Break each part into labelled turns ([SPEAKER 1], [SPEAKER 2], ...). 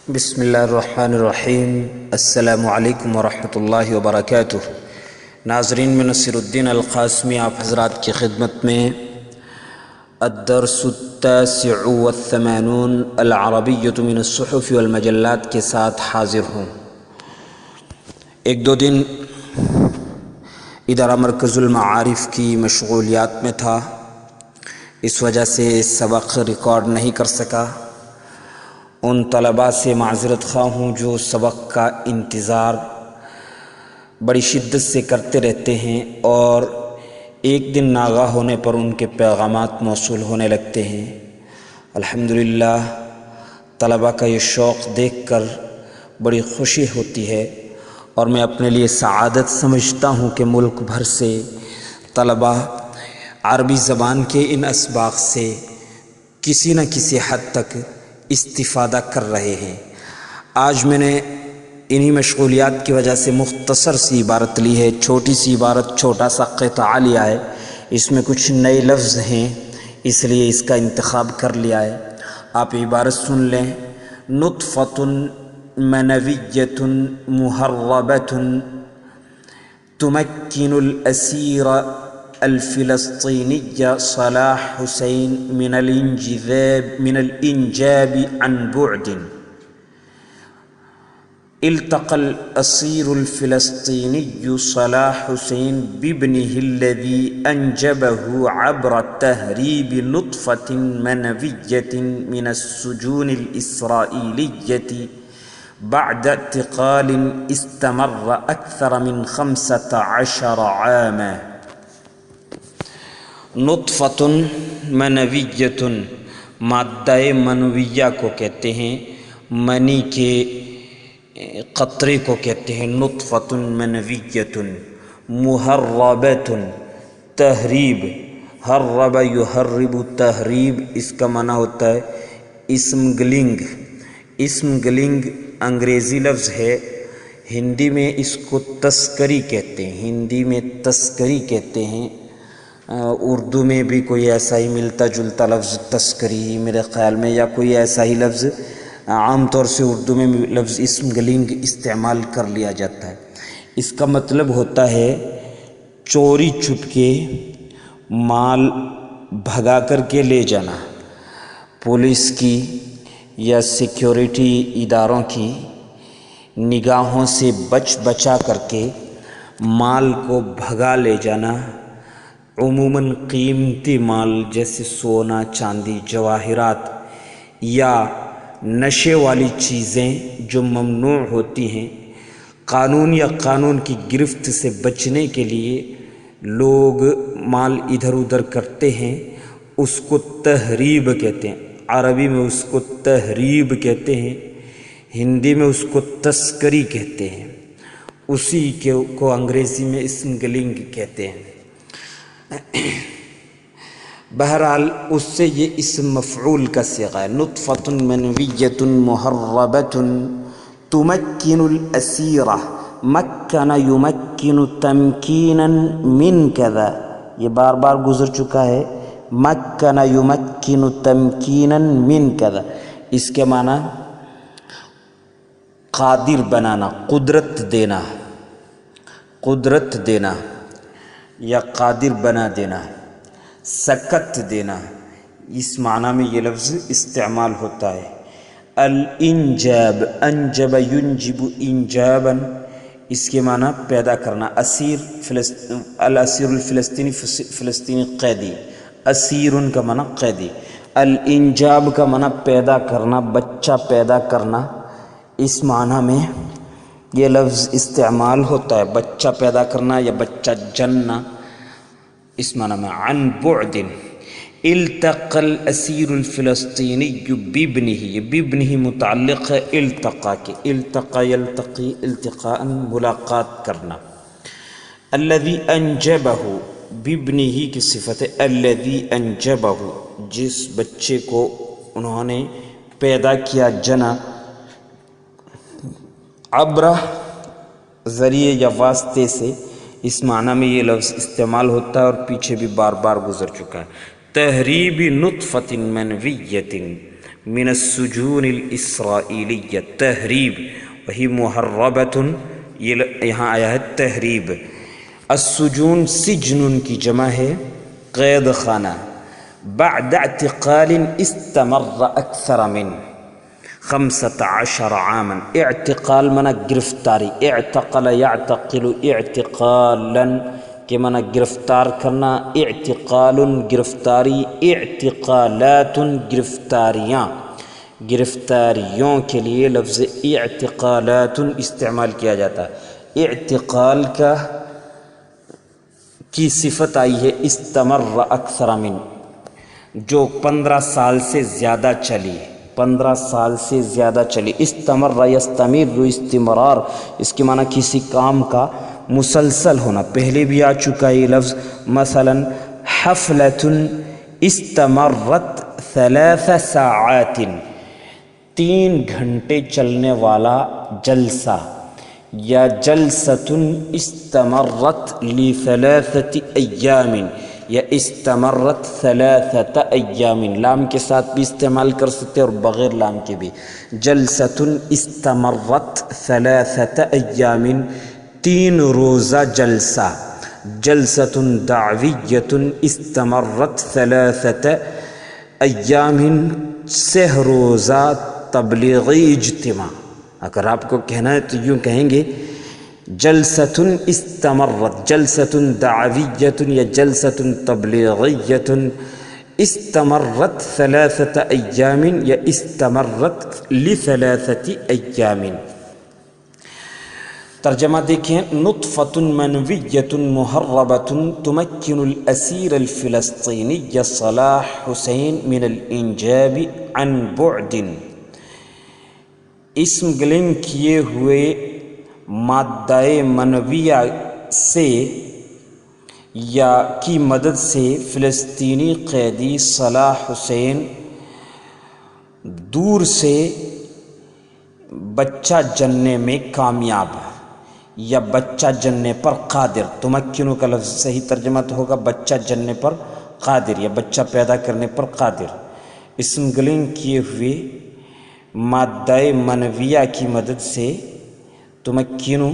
[SPEAKER 1] بسم اللہ الرحمن الرحیم۔ السلام علیکم ورحمۃ اللہ وبرکاتہ۔ ناظرین، میں نصیر الدین القاسمی آپ حضرات کی خدمت میں الدرس التاسع والثمانون العربیۃ من الصحف والمجلات کے ساتھ حاضر ہوں۔ ایک دو دن ادارہ مرکز المعارف کی مشغولیات میں تھا، اس وجہ سے سبق ریکارڈ نہیں کر سکا۔ ان طلباء سے معذرت خواہ ہوں جو سبق کا انتظار بڑی شدت سے کرتے رہتے ہیں اور ایک دن ناغہ ہونے پر ان کے پیغامات موصول ہونے لگتے ہیں۔ الحمدللہ طلباء کا یہ شوق دیکھ کر بڑی خوشی ہوتی ہے اور میں اپنے لیے سعادت سمجھتا ہوں کہ ملک بھر سے طلباء عربی زبان کے ان اسباق سے کسی نہ کسی حد تک استفادہ کر رہے ہیں۔ آج میں نے انہی مشغولیات کی وجہ سے مختصر سی عبارت لی ہے، چھوٹی سی عبارت، چھوٹا سا قطعہ لیا ہے۔ اس میں کچھ نئے لفظ ہیں، اس لیے اس کا انتخاب کر لیا ہے۔ آپ عبارت سن لیں۔ نطفۃ منویۃ محربۃ تمکن الاسیر الفلسطینی صلاح حسین من الانجاب عن بعد۔ التقى الأسير الفلسطيني صلاح حسين بابنه الذي أنجبه عبر تهريب نطفة منوية من السجون الإسرائيلية بعد اعتقال استمر أكثر من 15 عاما۔ نطفۃ منویۃ، مادہ منویہ کو کہتے ہیں، منی کے قطرے کو کہتے ہیں نطفۃ منویۃ۔ محربۃ، تحریب، حرب یحرب تحریب، اس کا معنی ہوتا ہے اسمگلنگ۔ اسمگلنگ انگریزی لفظ ہے، ہندی میں اس کو تسکری کہتے ہیں، ہندی میں تسکری کہتے ہیں۔ اردو میں بھی کوئی ایسا ہی ملتا جلتا لفظ تسکری میرے خیال میں، یا کوئی ایسا ہی لفظ عام طور سے اردو میں لفظ اسمگلنگ استعمال کر لیا جاتا ہے۔ اس کا مطلب ہوتا ہے چوری چھپ کے مال بھگا کر کے لے جانا۔ پولیس کی یا سیکیورٹی اداروں کی نگاہوں سے بچا کر کے مال کو بھگا لے جانا۔ عموماً قیمتی مال جیسے سونا، چاندی، جواہرات یا نشے والی چیزیں جو ممنوع ہوتی ہیں، قانون یا قانون کی گرفت سے بچنے کے لیے لوگ مال ادھر ادھر کرتے ہیں، اس کو تہریب کہتے ہیں۔ عربی میں اس کو تہریب کہتے ہیں، ہندی میں اس کو تسکری کہتے ہیں، اسی کو انگریزی میں اسمگلنگ کہتے ہیں۔ بہرحال اس سے یہ اسم مفعول کا صیغہ ہے۔ نطفۃ منویۃ محربۃ تمکن الاسیر، مکن یمکن تمکینا من کذا، یہ بار بار گزر چکا ہے۔ مکن یمکن تمکینا من کذا، اس کے معنی قادر بنانا، قدرت دینا، قدرت دینا یا قادر بنا دینا، سکت دینا، اس معنی میں یہ لفظ استعمال ہوتا ہے۔ الانجاب، انجب ینجب انجابا، اس کے معنی پیدا کرنا۔ الاسیر الفلسطینی، فلسطینی قیدی، اسیر کا معنی قیدی۔ الانجاب کا معنی پیدا کرنا، بچہ پیدا کرنا، اس معنی میں یہ لفظ استعمال ہوتا ہے، بچہ پیدا کرنا یا بچہ جننا، اس معنی میں۔ عن بعد، التقى الاسیر الفلسطینی بابنہ، یہ بابنہ متعلق ہے التقى کے، التقى یلتقی التقاء، ملاقات کرنا۔ الذی انجبہ، بابنہ کی صفت ہے، الذی انجبہ، جس بچے کو انہوں نے پیدا کیا، جنا۔ عبر، ذریعے یا واسطے سے، اس معنی میں یہ لفظ استعمال ہوتا ہے اور پیچھے بھی بار بار گزر چکا ہے۔ تحریب نطفۃ منویۃ، من السجون الاسرائیلیہ، تحریب وہی محربۃ، یہ یہاں آیا ہے تحریب۔ السجون سجن کی جمع ہے قید خانہ۔ بعد اعتقال استمر اکثر من 15 عاما، اعتقال منا گرفتاری، اعتقل یعتقل اعتقالا کہ منا گرفتار کرنا، اعتقال گرفتاری، اعتقالات گرفتاریاں، گرفتاریوں کے لیے لفظ اعتقالات استعمال کیا جاتا ہے۔ اعتقال کی صفت آئی ہے استمر اکثر من، جو 15 سال سے زیادہ چلی، 15 سال سے زیادہ چلی۔ استمر یستمر استمرار، اس کے معنی کسی کام کا مسلسل ہونا، پہلے بھی آ چکا یہ لفظ۔ مثلا حفلۃ استمرت 3 ساعات، 3 گھنٹے چلنے والا جلسہ، یا جلسۃ استمرت ل3 ایام، یا استمرت 3 ایام، لام کے ساتھ بھی استعمال کر سکتے اور بغیر لام کے بھی۔ جلسۃ استمرت 3 ایام، 3 روزہ جلسہ۔ جلسۃ دعویۃ استمرت 3 ایام، 6 روزہ تبلیغی اجتماع۔ اگر آپ کو کہنا ہے تو یوں کہیں گے جلسۃ استمرت، جلسۃ دعویۃ یا جلسۃ تبلیغیۃ استمرت 3 ایام یا استمرت ل3 ایام۔ ترجمہ دیکھیں، نطفۃ منویۃ محربۃ تمکن الاسیر الفلسطینی صلاح حسین من الانجاب عن بعد۔ اسم گلنگ کیے ہوئے مادہ منویہ سے یا کی مدد سے فلسطینی قیدی صلاح حسین دور سے بچہ جننے میں کامیاب یا بچہ جننے پر قادر۔ تمکنو کا لفظ صحیح ترجمہ تو ہوگا بچہ جننے پر قادر یا بچہ پیدا کرنے پر قادر۔ اسم گلنگ کیے ہوئے مادہ منویہ کی مدد سے، تمکنو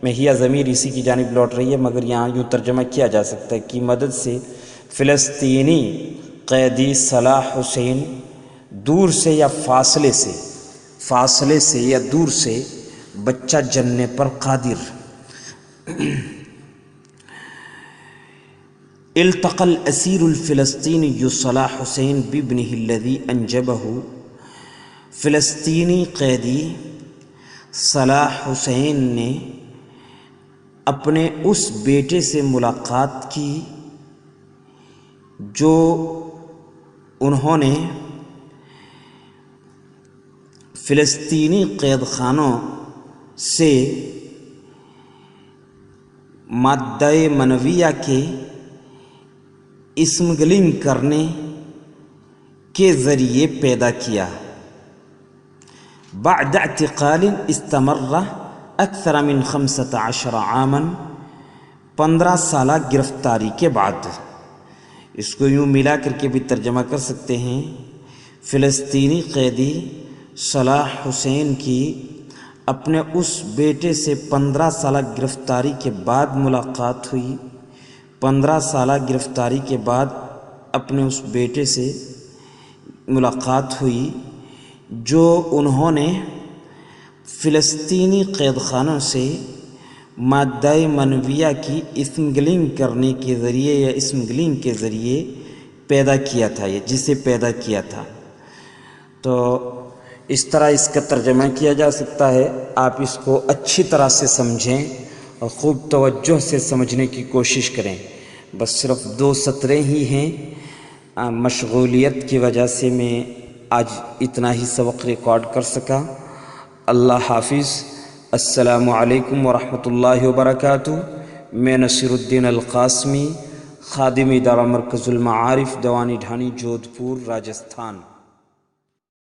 [SPEAKER 1] میں ہی ضمیر اسی کی جانب لوٹ رہی ہے، مگر یہاں یوں ترجمہ کیا جا سکتا ہے کی مدد سے فلسطینی قیدی صلاح حسین دور سے یا فاصلے سے یا دور سے بچہ جننے پر قادر۔ التقى الأسير الفلسطيني صلاح حسين بابنه الذي أنجبه، فلسطینی قیدی صلاح حسین نے اپنے اس بیٹے سے ملاقات کی جو انہوں نے فلسطینی قید خانوں سے مادہ منویہ کے اسمگلنگ کرنے کے ذریعے پیدا کیا۔ بعد اعتقال استمر اکثر من 15 عاما، 15 سالہ گرفتاری کے بعد۔ اس کو یوں ملا کر کے بھی ترجمہ کر سکتے ہیں، فلسطینی قیدی صلاح حسین کی اپنے اس بیٹے سے 15 سالہ گرفتاری کے بعد ملاقات ہوئی، 15 سالہ گرفتاری کے بعد اپنے اس بیٹے سے ملاقات ہوئی جو انہوں نے فلسطینی قید خانوں سے مادہ منویہ کی اسمگلنگ کرنے کے ذریعے یا اسمگلنگ کے ذریعے پیدا کیا تھا، یا جسے پیدا کیا تھا۔ تو اس طرح اس کا ترجمہ کیا جا سکتا ہے۔ آپ اس کو اچھی طرح سے سمجھیں اور خوب توجہ سے سمجھنے کی کوشش کریں۔ بس صرف 2 سطریں ہی ہیں، مشغولیت کی وجہ سے میں آج اتنا ہی سبق ریکارڈ کر سکا۔ اللہ حافظ۔ السلام علیکم ورحمۃ اللہ وبرکاتہ۔ میں نصیر الدین القاسمی، خادم ادارہ مرکز المعارف، دیوانی ڈھانی، جودھپور، راجستھان۔